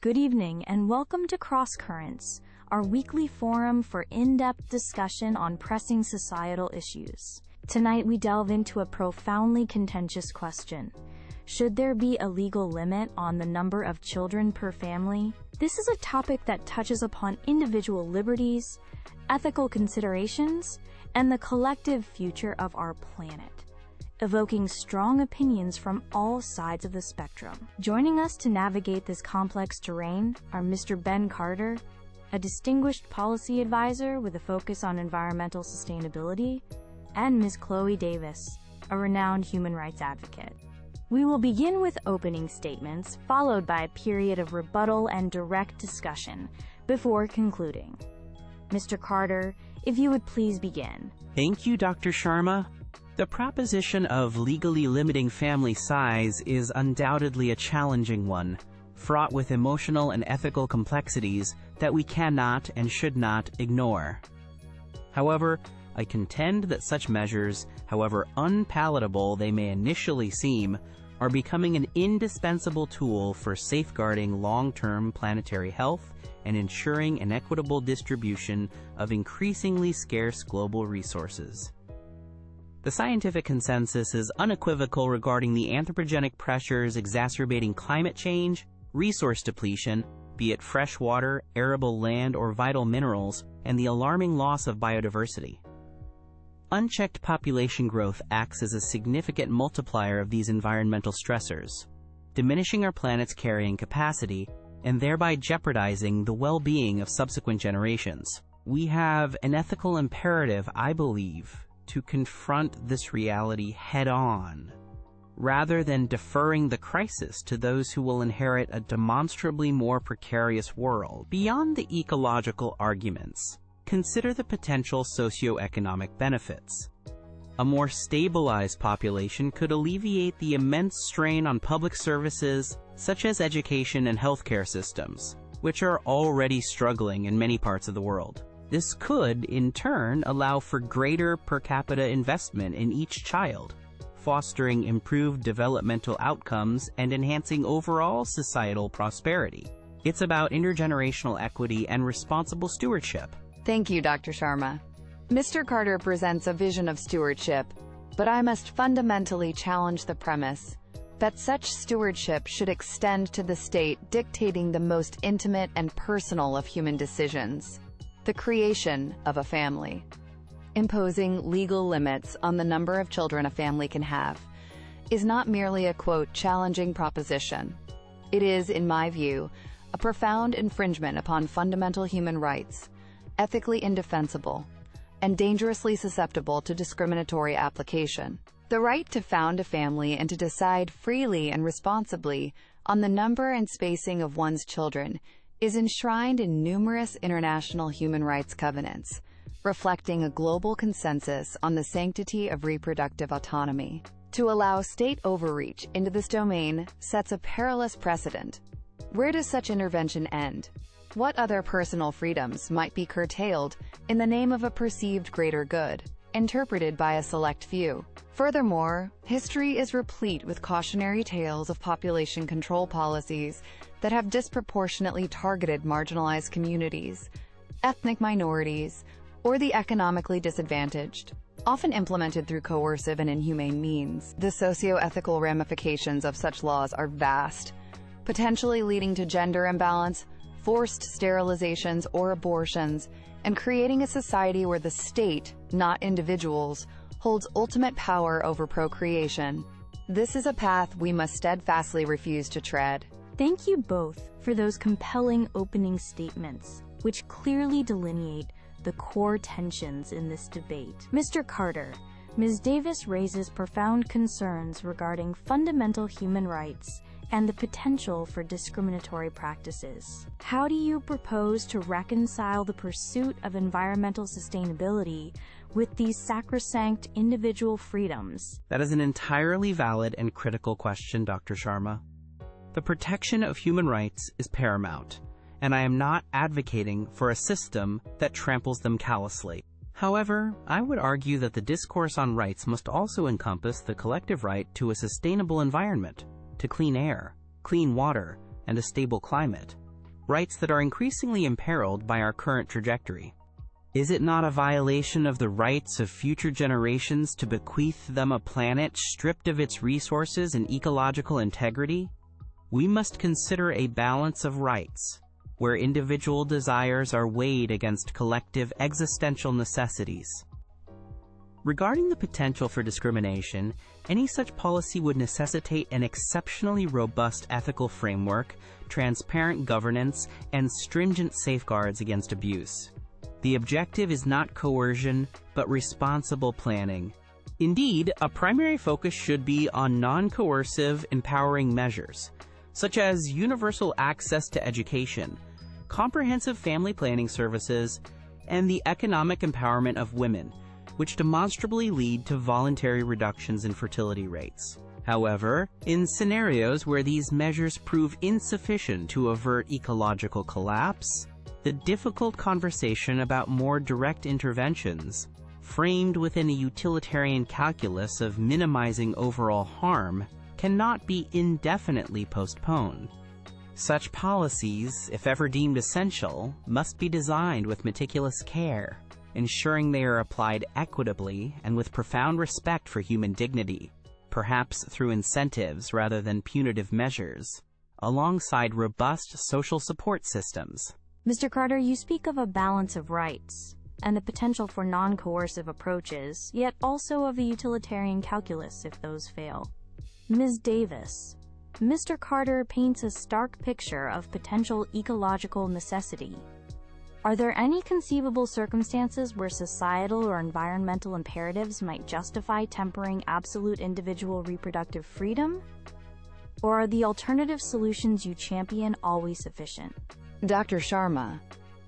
Good evening and welcome to Cross Currents, our weekly forum for in-depth discussion on pressing societal issues. Tonight we delve into a profoundly contentious question. Should there be a legal limit on the number of children per family? This is a topic that touches upon individual liberties, ethical considerations, and the collective future of our planet, evoking strong opinions from all sides of the spectrum. Joining us to navigate this complex terrain are Mr. Ben Carter, a distinguished policy advisor with a focus on environmental sustainability, and Ms. Chloe Davis, a renowned human rights advocate. We will begin with opening statements, followed by a period of rebuttal and direct discussion before concluding. Mr. Carter, if you would please begin. Thank you, Dr. Sharma. The proposition of legally limiting family size is undoubtedly a challenging one, fraught with emotional and ethical complexities that we cannot and should not ignore. However, I contend that such measures, however unpalatable they may initially seem, are becoming an indispensable tool for safeguarding long-term planetary health and ensuring an equitable distribution of increasingly scarce global resources. The scientific consensus is unequivocal regarding the anthropogenic pressures exacerbating climate change, resource depletion, be it fresh water, arable land, or vital minerals, and the alarming loss of biodiversity. Unchecked population growth acts as a significant multiplier of these environmental stressors, diminishing our planet's carrying capacity and thereby jeopardizing the well-being of subsequent generations. We have an ethical imperative, I believe, to confront this reality head-on, rather than deferring the crisis to those who will inherit a demonstrably more precarious world. Beyond the ecological arguments, consider the potential socioeconomic benefits. A more stabilized population could alleviate the immense strain on public services such as education and healthcare systems, which are already struggling in many parts of the world. This could, in turn, allow for greater per capita investment in each child, fostering improved developmental outcomes and enhancing overall societal prosperity. It's about intergenerational equity and responsible stewardship. Thank you, Dr. Sharma. Mr. Carter presents a vision of stewardship, but I must fundamentally challenge the premise that such stewardship should extend to the state dictating the most intimate and personal of human decisions, the creation of a family. Imposing legal limits on the number of children a family can have is not merely a, quote, challenging proposition. It is, in my view, a profound infringement upon fundamental human rights, ethically indefensible, and dangerously susceptible to discriminatory application. The right to found a family and to decide freely and responsibly on the number and spacing of one's children is enshrined in numerous international human rights covenants, reflecting a global consensus on the sanctity of reproductive autonomy. To allow state overreach into this domain sets a perilous precedent. Where does such intervention end? What other personal freedoms might be curtailed in the name of a perceived greater good, interpreted by a select few? Furthermore, history is replete with cautionary tales of population control policies that have disproportionately targeted marginalized communities, ethnic minorities, or the economically disadvantaged, often implemented through coercive and inhumane means. The socio-ethical ramifications of such laws are vast, potentially leading to gender imbalance, forced sterilizations or abortions, and creating a society where the state, not individuals, holds ultimate power over procreation. This is a path we must steadfastly refuse to tread. Thank you both for those compelling opening statements, which clearly delineate the core tensions in this debate. Mr. Carter, Ms. Davis raises profound concerns regarding fundamental human rights and the potential for discriminatory practices. How do you propose to reconcile the pursuit of environmental sustainability with these sacrosanct individual freedoms? That is an entirely valid and critical question, Dr. Sharma. The protection of human rights is paramount, and I am not advocating for a system that tramples them callously. However, I would argue that the discourse on rights must also encompass the collective right to a sustainable environment, to clean air, clean water, and a stable climate. rights that are increasingly imperiled by our current trajectory. Is it not a violation of the rights of future generations to bequeath them a planet stripped of its resources and ecological integrity? We must consider a balance of rights, where individual desires are weighed against collective existential necessities. Regarding the potential for discrimination, any such policy would necessitate an exceptionally robust ethical framework, transparent governance, and stringent safeguards against abuse. The objective is not coercion, but responsible planning. Indeed, a primary focus should be on non-coercive, empowering measures, such as universal access to education, comprehensive family planning services, and the economic empowerment of women, which demonstrably lead to voluntary reductions in fertility rates. However, in scenarios where these measures prove insufficient to avert ecological collapse, the difficult conversation about more direct interventions, framed within a utilitarian calculus of minimizing overall harm, cannot be indefinitely postponed. Such policies, if ever deemed essential, must be designed with meticulous care, ensuring they are applied equitably and with profound respect for human dignity, perhaps through incentives rather than punitive measures, alongside robust social support systems. Mr. Carter, you speak of a balance of rights and the potential for non-coercive approaches, yet also of a utilitarian calculus if those fail. Ms. Davis, Mr. Carter paints a stark picture of potential ecological necessity. Are there any conceivable circumstances where societal or environmental imperatives might justify tempering absolute individual reproductive freedom? Or are the alternative solutions you champion always sufficient? Dr. Sharma,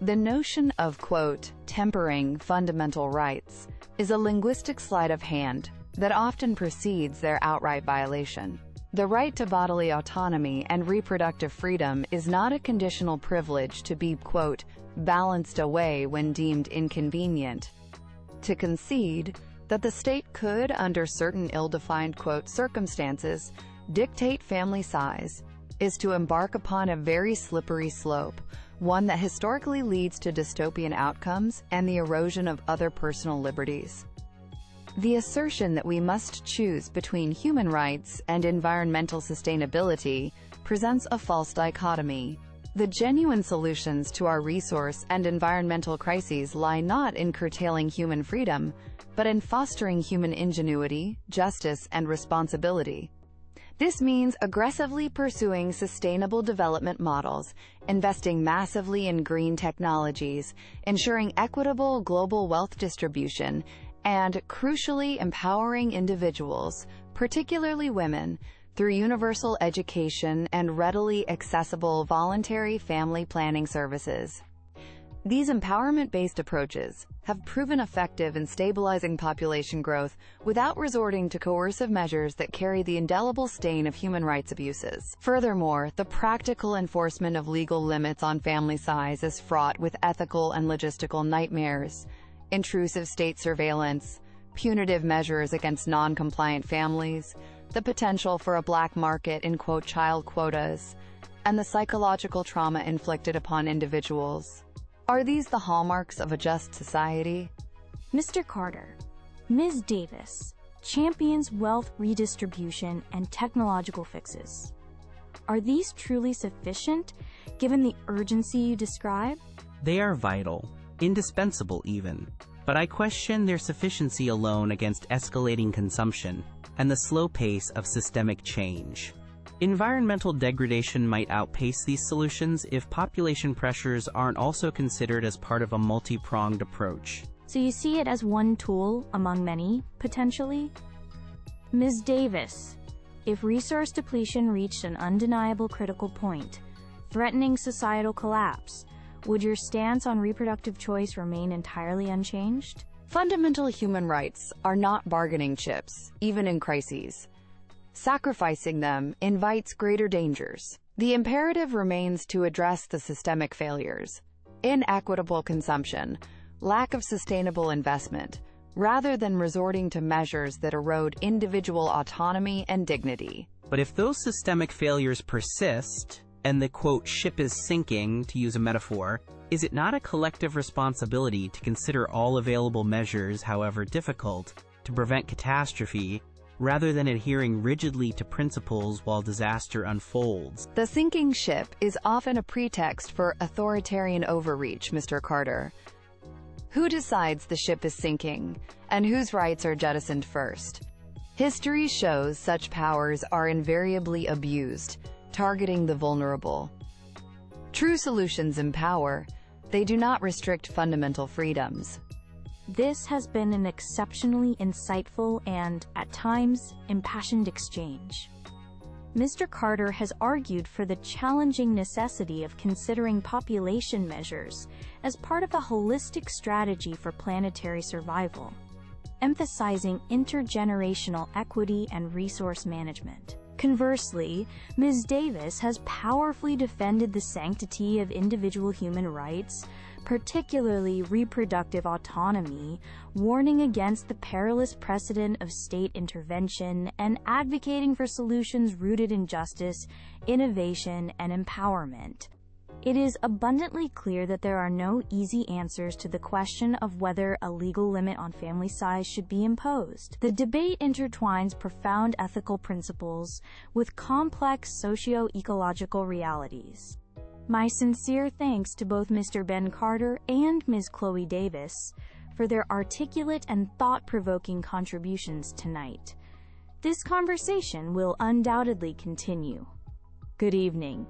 the notion of, quote, tempering fundamental rights is a linguistic sleight of hand that often precedes their outright violation. The right to bodily autonomy and reproductive freedom is not a conditional privilege to be, quote, balanced away when deemed inconvenient. To concede that the state could, under certain ill-defined, quote, circumstances, dictate family size, is to embark upon a very slippery slope, one that historically leads to dystopian outcomes and the erosion of other personal liberties. The assertion that we must choose between human rights and environmental sustainability presents a false dichotomy. The genuine solutions to our resource and environmental crises lie not in curtailing human freedom, but in fostering human ingenuity, justice, and responsibility. This means aggressively pursuing sustainable development models, investing massively in green technologies, ensuring equitable global wealth distribution, and, crucially, empowering individuals, particularly women, through universal education and readily accessible voluntary family planning services. These empowerment-based approaches have proven effective in stabilizing population growth without resorting to coercive measures that carry the indelible stain of human rights abuses. Furthermore, the practical enforcement of legal limits on family size is fraught with ethical and logistical nightmares. Intrusive state surveillance, punitive measures against non-compliant families, the potential for a black market in, quote, child quotas, and the psychological trauma inflicted upon individuals. Are these the hallmarks of a just society? Mr. Carter, Ms. Davis champions wealth redistribution and technological fixes. Are these truly sufficient, given the urgency you describe? They are vital, indispensable even, but I question their sufficiency alone against escalating consumption and the slow pace of systemic change. Environmental degradation might outpace these solutions if population pressures aren't also considered as part of a multi-pronged approach. So you see it as one tool among many, potentially? Ms. Davis, if resource depletion reached an undeniable critical point, threatening societal collapse, would your stance on reproductive choice remain entirely unchanged? Fundamental human rights are not bargaining chips, even in crises. Sacrificing them invites greater dangers. The imperative remains to address the systemic failures, inequitable consumption, lack of sustainable investment, rather than resorting to measures that erode individual autonomy and dignity. But if those systemic failures persist, and the quote, ship is sinking, to use a metaphor, is it not a collective responsibility to consider all available measures, however difficult, to prevent catastrophe, rather than adhering rigidly to principles while disaster unfolds? The sinking ship is often a pretext for authoritarian overreach, Mr. Carter. Who decides the ship is sinking, and whose rights are jettisoned first? History shows such powers are invariably abused, targeting the vulnerable. True solutions empower. They do not restrict fundamental freedoms. This has been an exceptionally insightful and, at times, impassioned exchange. Mr. Carter has argued for the challenging necessity of considering population measures as part of a holistic strategy for planetary survival, emphasizing intergenerational equity and resource management. Conversely, Ms. Davis has powerfully defended the sanctity of individual human rights, particularly reproductive autonomy, warning against the perilous precedent of state intervention and advocating for solutions rooted in justice, innovation, and empowerment. It is abundantly clear that there are no easy answers to the question of whether a legal limit on family size should be imposed. The debate intertwines profound ethical principles with complex socio-ecological realities. My sincere thanks to both Mr. Ben Carter and Ms. Chloe Davis for their articulate and thought-provoking contributions tonight. This conversation will undoubtedly continue. Good evening.